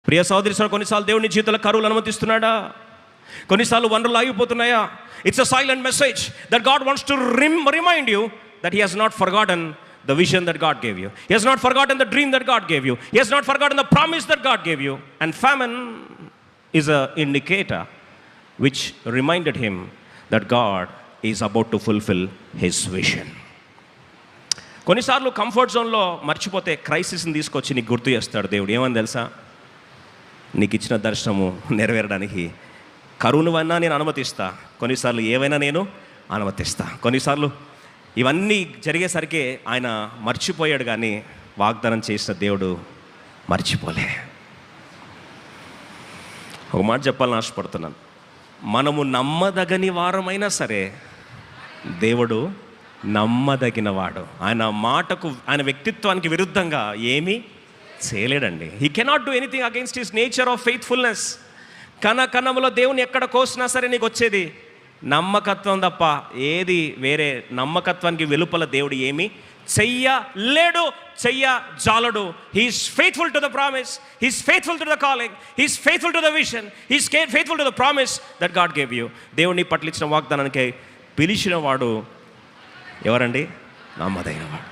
ప్రియ సహోదరి, కొన్నిసార్లు దేవుని జీవితంలో కరువులు అనుమతిస్తున్నాడా? కొన్నిసార్లు వనరులు ఆగిపోతున్నాయా? It's a silent message that God wants to remind you that he has not forgotten the vision that God gave you. He has not forgotten the dream that God gave you. He has not forgotten the promise that God gave you. And famine is a indicator which reminded him that God is about to fulfill his vision. కొన్నిసార్లు comfort జోన్లో మర్చిపోతే క్రైసిస్ని తీసుకొచ్చి నీకు గుర్తు చేస్తాడు దేవుడు. ఏమని తెలుసా? నీకు ఇచ్చిన దర్శనము నెరవేరడానికి కరువునువైనా నేను అనుమతిస్తా, కొన్నిసార్లు ఏవైనా నేను అనుమతిస్తా. కొన్నిసార్లు ఇవన్నీ జరిగేసరికి ఆయన మర్చిపోయాడు, కానీ వాగ్దానం చేసిన దేవుడు మర్చిపోలే. ఒక మాట చెప్పాలని ఆశపడుతున్నాను. మనము నమ్మదగని వారమైనా సరే దేవుడు నమ్మదగినవాడు. ఆయన మాటకు, ఆయన వ్యక్తిత్వానికి విరుద్ధంగా ఏమీ చేయలేడండి. He cannot do anything against his nature of faithfulness. కణములో దేవుని ఎక్కడ కోసినా సరే నీకు వచ్చేది నమ్మకత్వం తప్ప ఏది వేరే. నమ్మకత్వానికి వెలుపల దేవుడు ఏమీ చెయ్యలేడు, చెయ్యజాలడు. He is faithful to the promise, he is faithful to the calling, he is faithful to the vision, he is faithful to the promise that God gave you. దేవుని పట్ల ఇచ్చిన వాగ్దానానికి పిలిచిన వాడు ఎవరండి? నమ్మదగినవాడు.